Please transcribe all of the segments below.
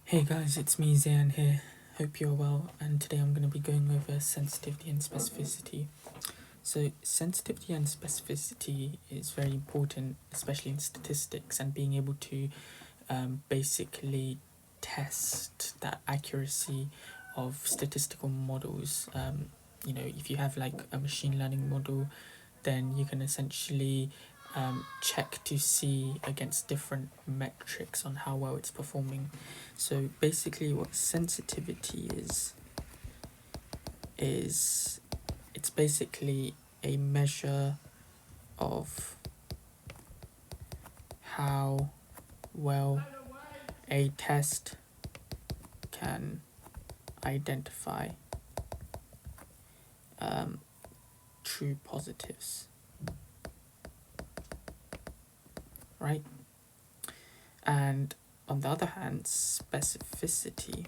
Hey guys, it's me Zayan here. Hope you're well, and today I'm going to be going over sensitivity and specificity. So, sensitivity and specificity is very important, especially in statistics, and being able to basically test the accuracy of statistical models. If you have like a machine learning model, then you can essentially check to see against different metrics on how well it's performing. So basically, what sensitivity is it's basically a measure of how well a test can identify true positives, right? And on the other hand, specificity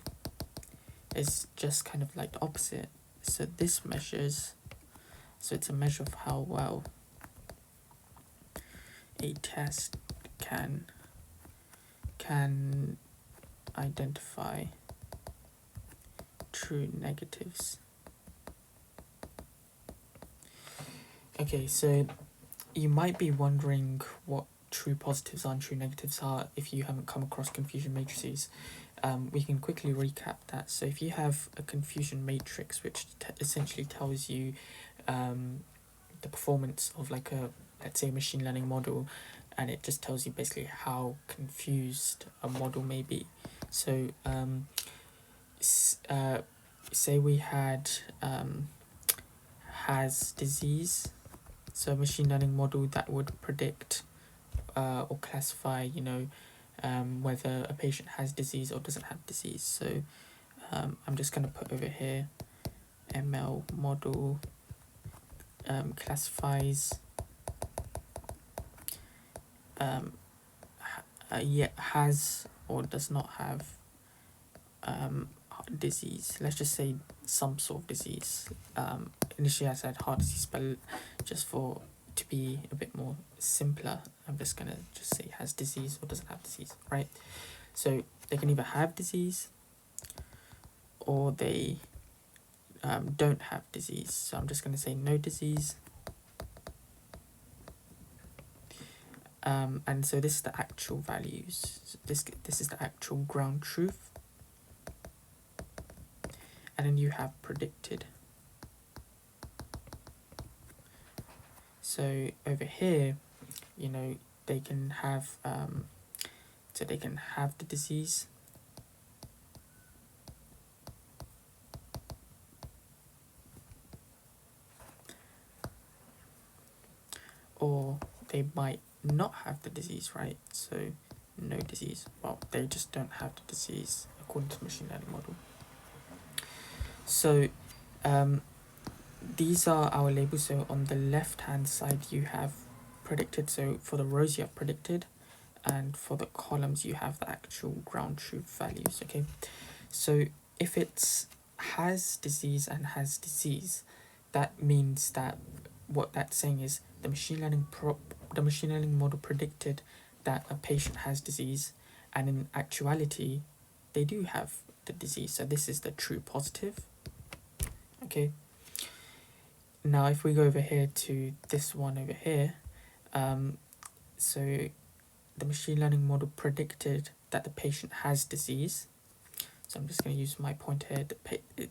is just kind of like the opposite. So this measures, so it's a measure of how well a test can identify true negatives. Okay, so you might be wondering what true positives are and true negatives are if you haven't come across confusion matrices. We can quickly recap that. So if you have a confusion matrix which essentially tells you the performance of like a, let's say, a machine learning model, and it just tells you basically how confused a model may be. So say we had has disease, so a machine learning model that would predict or classify, whether a patient has disease or doesn't have disease. So I'm just going to put over here ML model classifies has or does not have disease. Let's just say some sort of disease. Initially I said heart disease, but just for to be a bit more simpler, I'm just gonna just say has disease or doesn't have disease, right? So they can either have disease or they don't have disease. So I'm just gonna say no disease. And so this is the actual values. So this is the actual ground truth. And then you have predicted. So over here, they can have so they can have the disease, or they might not have the disease, right? So no disease. Well, they just don't have the disease according to the machine learning model. So these are our labels. So on the left hand side you have predicted. So for the rows you have predicted, and for the columns you have the actual ground truth values. Okay, so if it's has disease and has disease, that means that what that's saying is the machine learning model predicted that a patient has disease, and in actuality they do have the disease. So this is the true positive. Okay, now if we go over here to this one over here, so the machine learning model predicted that the patient has disease. So I'm just going to use my pointer here.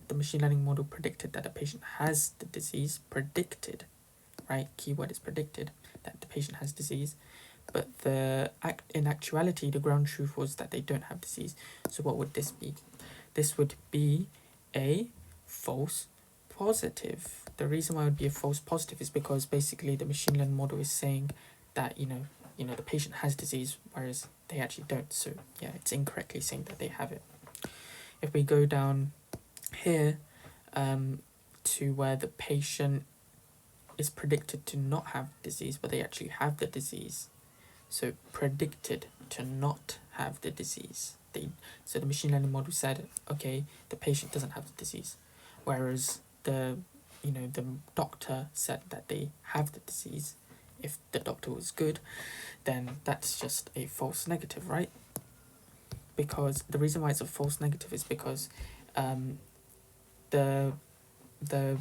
The machine learning model predicted that the patient has the disease. Predicted, right? Keyword is predicted that the patient has disease. But in actuality, the ground truth was that they don't have disease. So what would this be? This would be a false positive. The reason why it would be a false positive is because basically the machine learning model is saying that the patient has disease, whereas they actually don't. So yeah, it's incorrectly saying that they have it. If we go down here to where the patient is predicted to not have disease, but they actually have the disease. So predicted to not have the disease. So the machine learning model said, okay, the patient doesn't have the disease, whereas the doctor said that they have the disease. If the doctor was good, then that's just a false negative, right? because the reason why it's a false negative is because the the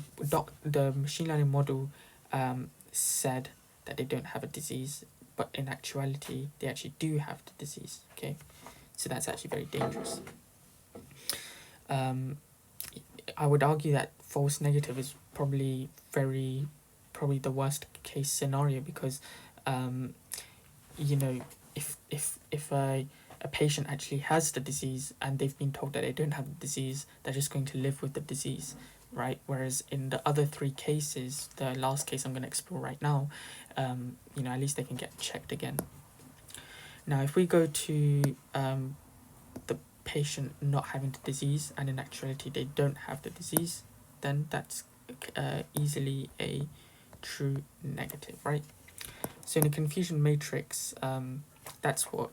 machine learning model said that they don't have a disease, but in actuality they actually do have the disease. Okay, so that's actually very dangerous. I would argue that false negative is probably the worst case scenario, because you know, if a patient actually has the disease and they've been told that they don't have the disease, they're just going to live with the disease, right? Whereas in the other three cases, the last case I'm going to explore right now, you know, at least they can get checked again. Now, if we go to the patient not having the disease and in actuality they don't have the disease, then that's easily a true negative, right? So in a confusion matrix,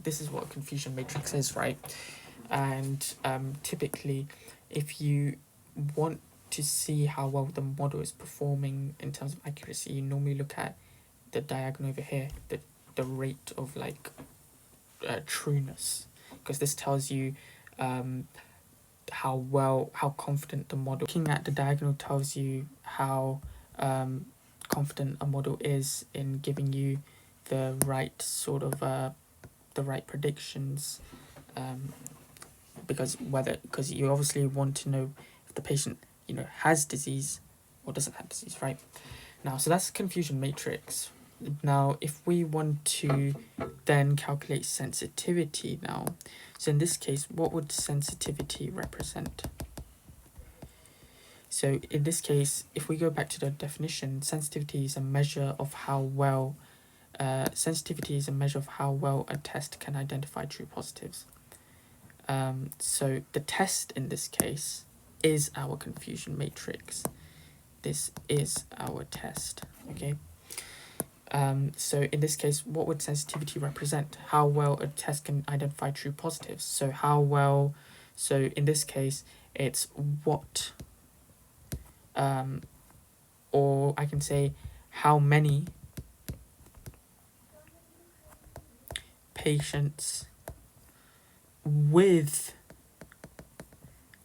this is what a confusion matrix is, right? And typically, if you want to see how well the model is performing in terms of accuracy, you normally look at the diagonal over here, the rate of like trueness, because this tells you how confident the model. Looking at the diagonal tells you how confident a model is in giving you the right sort of the right predictions, because you obviously want to know if the patient, you know, has disease or doesn't have disease, right? Now, so that's confusion matrix. Now, if we want to then calculate sensitivity now, so in this case, what would sensitivity represent? So in this case, if we go back to the definition, sensitivity is a measure of how well a test can identify true positives. So the test in this case is our confusion matrix. This is our test, okay? So in this case, what would sensitivity represent? How well a test can identify true positives. So in this case, it's what, or I can say how many patients with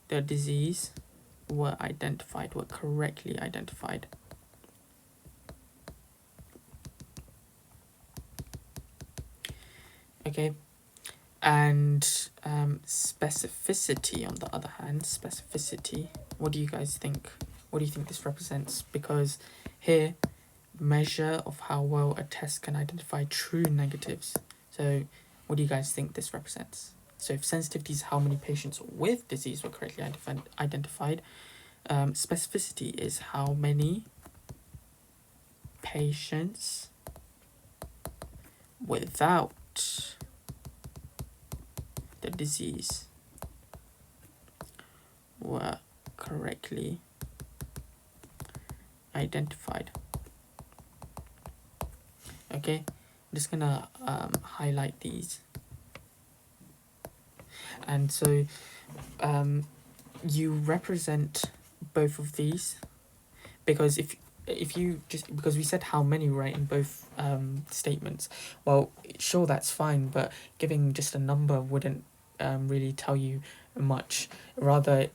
the disease were correctly identified. Okay, and specificity on the other hand, what do you guys think? What do you think this represents? Because here, measure of how well a test can identify true negatives. So what do you guys think this represents? So if sensitivity is how many patients with disease were correctly identified, specificity is how many patients without the disease were correctly identified. Okay, I'm just gonna highlight these. And so you represent both of these, because if you just, because we said how many, right, in both statements, well, sure, that's fine, but giving just a number wouldn't really tell you much. Rather,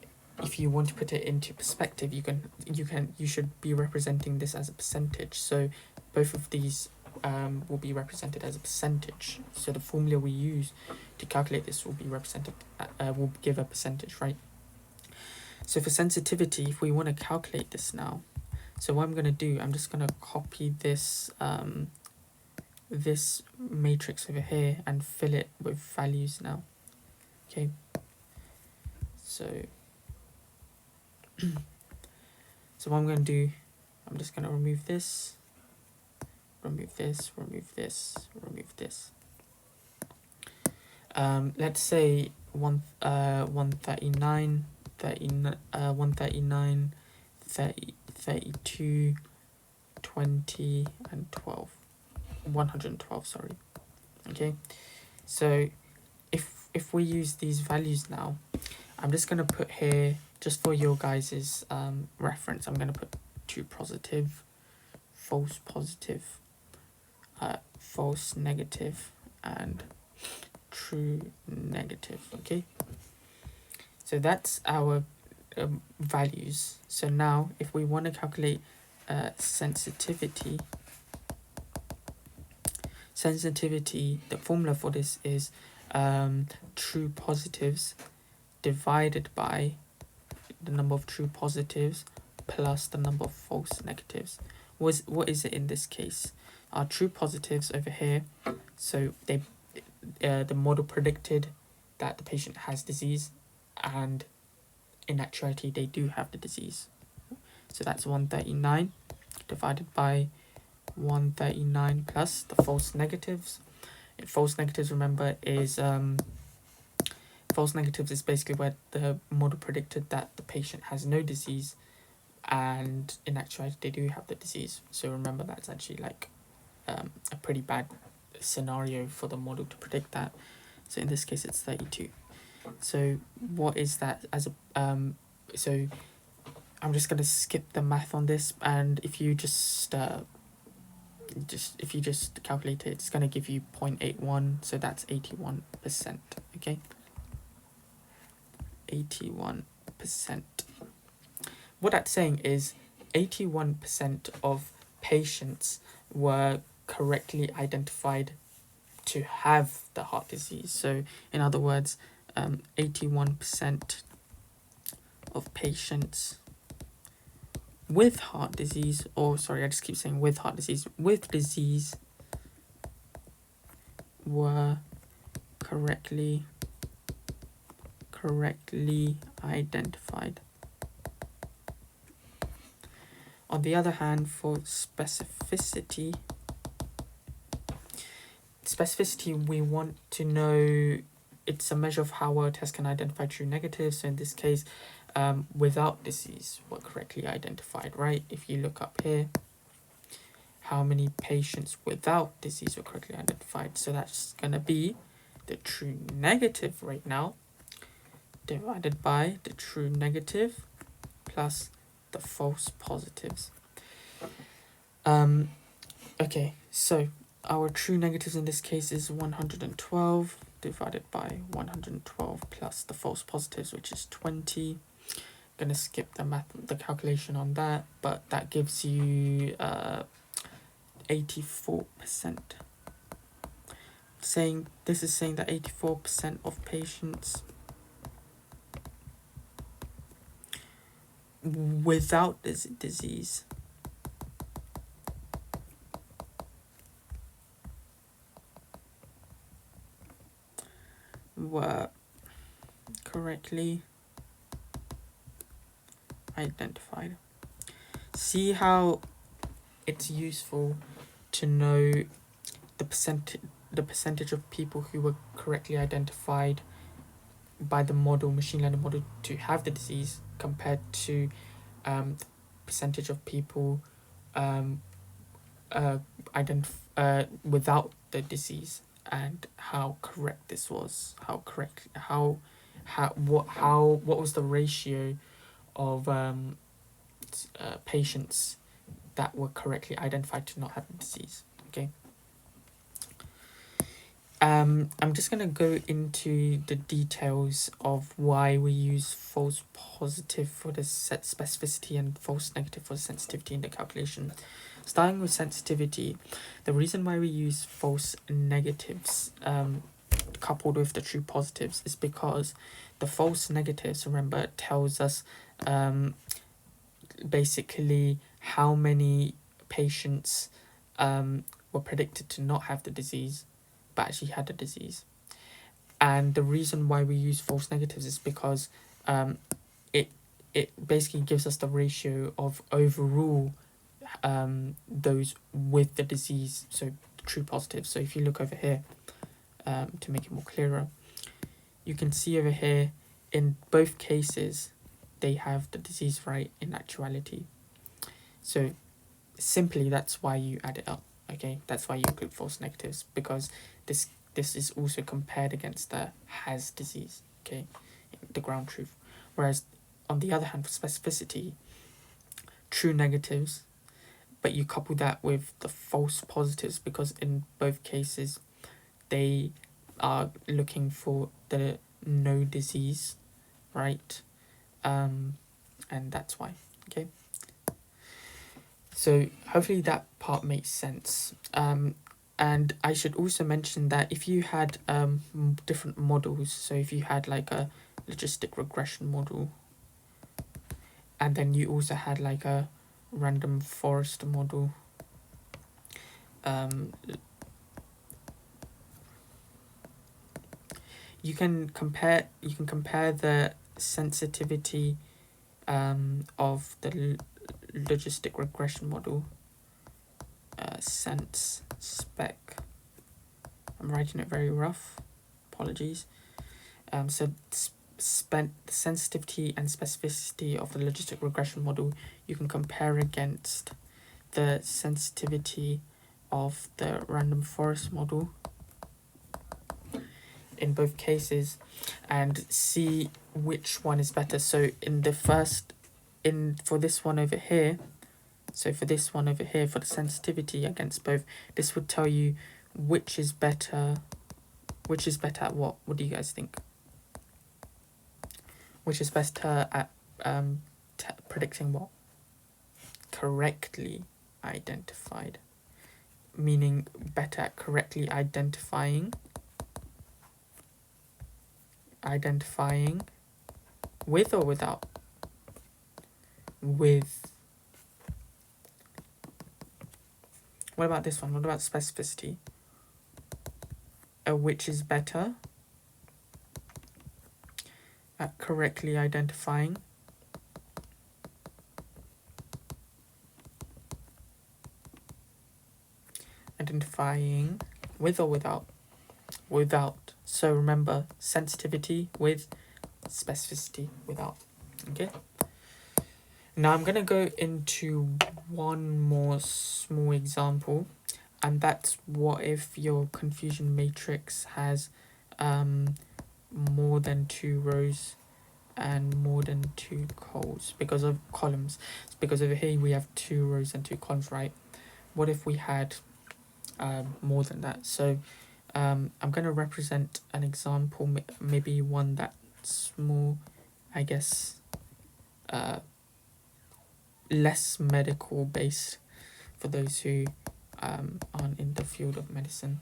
if you want to put it into perspective, you should be representing this as a percentage. So both of these will be represented as a percentage. So the formula we use to calculate this will be represented, will give a percentage, right? So for sensitivity, if we want to calculate this now, so what I'm going to do, I'm just going to copy this this matrix over here and fill it with values now. Okay. So so what I'm going to do, I'm just going to remove this, remove this, remove this, remove this. Let's say 139, 139, 30, 32, 20, and 12. 112, sorry. Okay, so if we use these values now, I'm just going to put here, just for your guys's reference, I'm going to put true positive, false positive, false negative, and true negative. Okay, so that's our values. So now if we want to calculate sensitivity, the formula for this is true positives divided by the number of true positives plus the number of false negatives. What is it in this case? Our true positives over here, so they the model predicted that the patient has disease, and in actuality they do have the disease. So that's 139 divided by 139 plus the false negatives. False negatives, remember, is false negatives is basically where the model predicted that the patient has no disease, and in actuality they do have the disease. So remember, that's actually like a pretty bad scenario for the model to predict that. So in this case it's 32. So what is that as a so I'm just going to skip the math on this, and if you just calculate it, it's going to give you 0.81, so that's 81%. Okay, 81%. What that's saying is 81% of patients were correctly identified to have the heart disease. So in other words, 81% of patients with heart disease, or sorry, I just keep saying with heart disease, with disease were correctly identified. On the other hand, for specificity, we want to know, it's a measure of how well a test can identify true negatives. So in this case, without disease were correctly identified, right? If you look up here, how many patients without disease were correctly identified? So that's going to be the true negative right now divided by the true negative plus the false positives. Okay, so our true negatives in this case is 112 divided by 112 plus the false positives, which is 20. Gonna skip the calculation on that, but that gives you 84%. Saying that 84% of patients without this disease were correctly identified. See how it's useful to know the percentage of people who were correctly identified by the machine learning model to have the disease compared to percentage of people without the disease, and how correct this was, what was the ratio of patients that were correctly identified to not have the disease. Okay. I'm just going to go into the details of why we use false positive for the specificity and false negative for the sensitivity in the calculation. Starting with sensitivity, the reason why we use false negatives coupled with the true positives is because the false negatives, remember, tells us basically how many patients were predicted to not have the disease but actually had the disease. And the reason why we use false negatives is because it basically gives us the ratio of overall those with the disease, so true positives. So if you look over here, to make it more clearer, you can see over here in both cases they have the disease, right, in actuality. So simply that's why you add it up. Okay, that's why you include false negatives, because this is also compared against the has disease, okay, the ground truth. Whereas on the other hand, for specificity, true negatives, but you couple that with the false positives, because in both cases they are looking for the no disease, right? And that's why. Okay. So hopefully that part makes sense. And I should also mention that if you had different models, so if you had like a logistic regression model, and then you also had like a random forest model, you can compare the sensitivity of the logistic regression model, sense spec. I'm writing it very rough, apologies. So the sensitivity and specificity of the logistic regression model you can compare against the sensitivity of the random forest model in both cases, and see which one is better. So for this one over here, for the sensitivity against both, this would tell you which is better at what? What do you guys think? Which is better at predicting what? Correctly identified. Meaning better at correctly identifying with or without? With. What about this one? What about specificity? Which is better at correctly identifying with or without? Without. So remember, sensitivity with, specificity without. Okay. Now I'm going to go into one more small example, and that's what if your confusion matrix has more than 2 rows and more than 2 columns, because over here we have 2 rows and 2 columns, right? What if we had more than that? So I'm going to represent an example, maybe one that's more, I guess, less medical based for those who aren't in the field of medicine.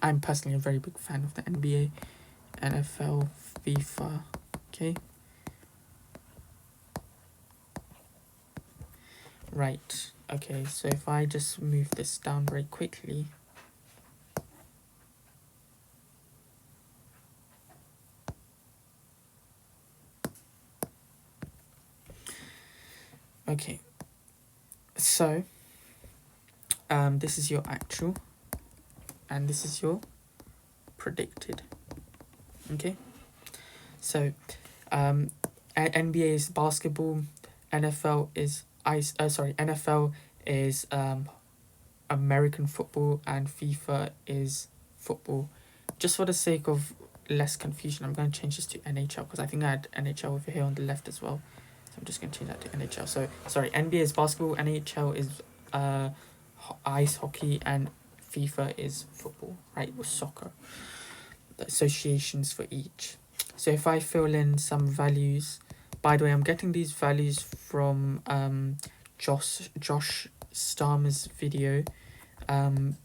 I'm personally a very big fan of the NBA, NFL, FIFA. Okay. Right. Okay, so if I just move this down very quickly. Okay. So this is your actual and this is your predicted. Okay. So NBA is basketball, NFL is NFL is American football, and FIFA is football. Just for the sake of less confusion, I'm going to change this to NHL because I think I had NHL over here on the left as well. So I'm just going to change that to NHL. So sorry, NBA is basketball, NHL is ice hockey, and FIFA is football, right? Or soccer. The associations for each. So if I fill in some values, by the way, I'm getting these values from Josh Starmer's video,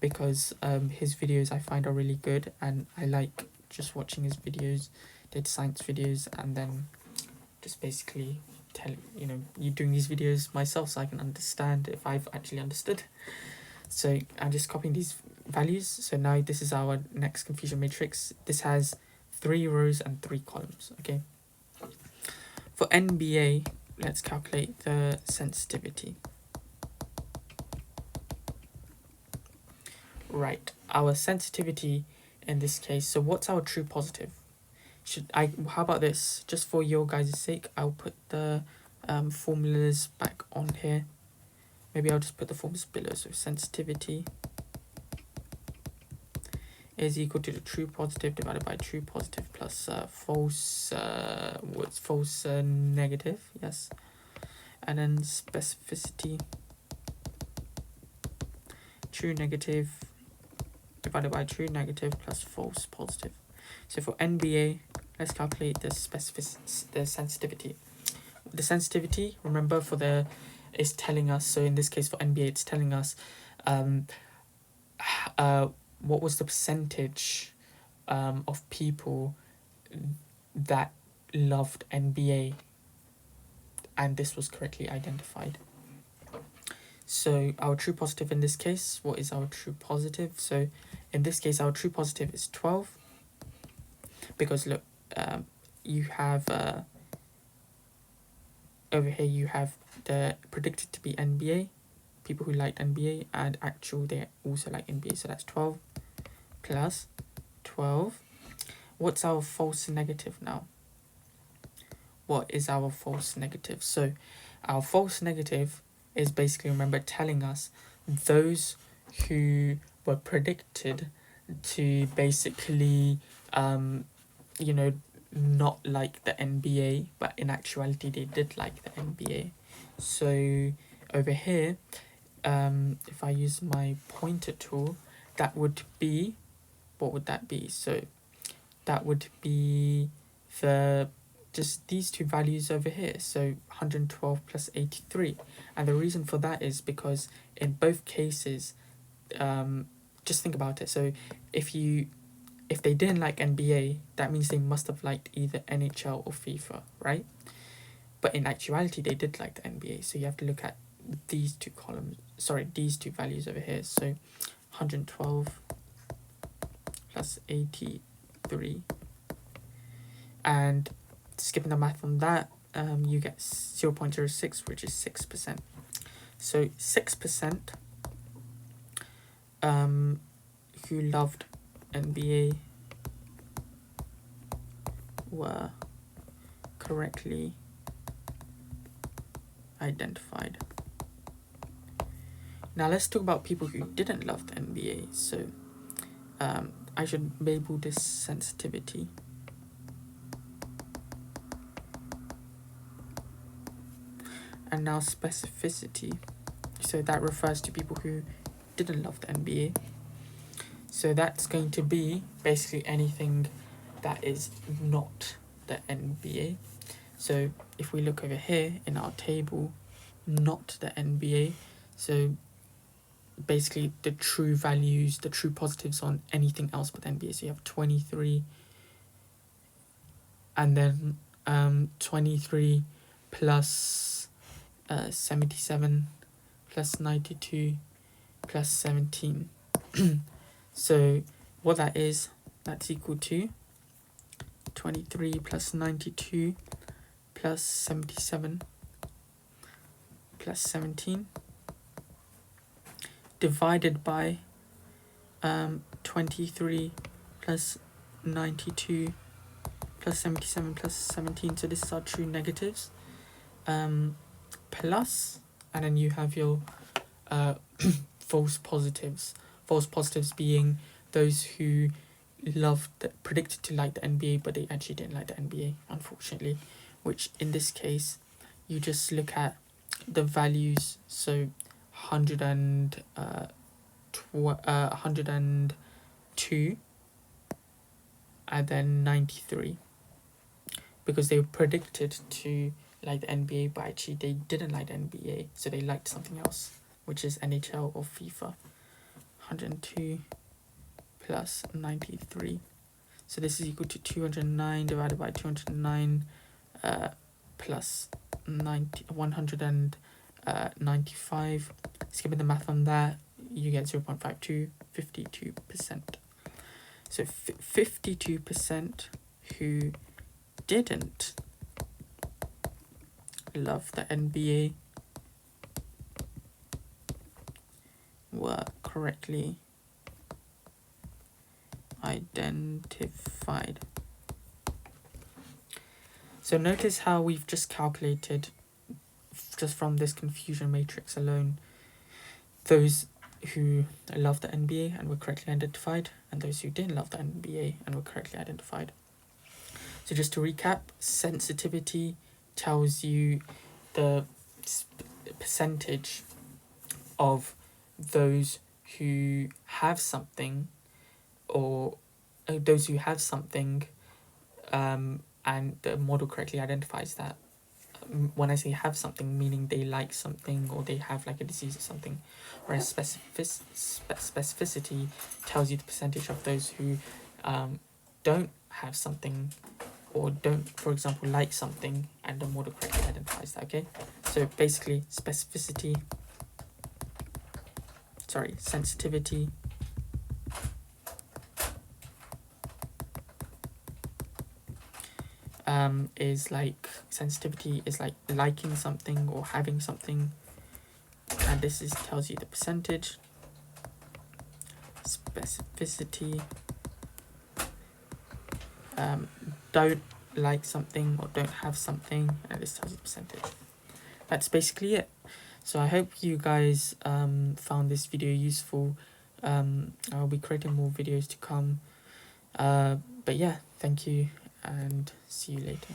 because his videos I find are really good, and I like just watching his videos, data science videos, and then just basically you doing these videos myself so I can understand if I've actually understood. So I'm just copying these values. So now this is our next confusion matrix. This has 3 rows and 3 columns. Okay. For NBA, let's calculate the sensitivity. Right, our sensitivity in this case. So what's our true positive? How about this? Just for your guys' sake, I'll put the formulas back on here. Maybe I'll just put the formulas below. So sensitivity is equal to the true positive divided by true positive plus false negative, yes. And then specificity, true negative divided by true negative plus false positive. So for NBA, let's calculate the sensitivity. The sensitivity, remember, for the is telling us, so in this case for NBA, it's telling us what was the percentage of people that loved NBA, and this was correctly identified. So our true positive in this case, what is our true positive? So in this case, our true positive is 12, because look, you have over here you have the predicted to be NBA, people who liked NBA, and actual they also like NBA, so that's 12 plus 12. What's our false negative now? What is our false negative? So our false negative is basically, remember, telling us those who were predicted to basically not like the NBA, but in actuality they did like the NBA. So over here, if I use my pointer tool, that would be, what would that be? So that would be just these two values over here, so 112 plus 83. And the reason for that is because in both cases, just think about it. So if they didn't like NBA, that means they must have liked either NHL or FIFA, right? But in actuality, they did like the NBA. So you have to look at these two values over here. So 112 plus 83. And skipping the math on that, you get 0.06, which is 6%. So 6% who loved NBA were correctly identified. Now let's talk about people who didn't love the NBA. So I should label this sensitivity. And now specificity. So that refers to people who didn't love the NBA. So that's going to be basically anything that is not the NBA. So if we look over here in our table, not the NBA, so basically the true values, the true positives on anything else but the NBA. So you have 23, and then 23 plus 77 plus 92 plus 17. So what that is, that's equal to 23 plus 92 plus 77 plus 17 divided by 23 plus 92 plus 77 plus 17. So this is our true negatives. Plus, and then you have your false positives. False positives being those who predicted to like the NBA, but they actually didn't like the NBA, unfortunately. Which in this case, you just look at the values. So 102, and then 93, because they were predicted to like the NBA, but actually they didn't like the NBA, so they liked something else, which is NHL or FIFA. 102 plus 93. So this is equal to 209 divided by 209 plus 195. Skipping the math on that, you get 0.52, 52%. So 52% who didn't love the NBA were correctly identified. So notice how we've just calculated, just from this confusion matrix alone, those who love the NBA and were correctly identified, and those who didn't love the NBA and were correctly identified. So just to recap, sensitivity tells you the percentage of those who have something or those who have something, and the model correctly identifies that. When I say have something, meaning they like something or they have like a disease or something, whereas specificity tells you the percentage of those who don't have something or don't, for example, like something, and the model correctly identifies that. Okay, so basically sensitivity is like liking something or having something, and this is tells you the percentage. Specificity, don't like something or don't have something, and this tells you the percentage. That's basically it. So I hope you guys found this video useful. I'll be creating more videos to come. But yeah, thank you and see you later.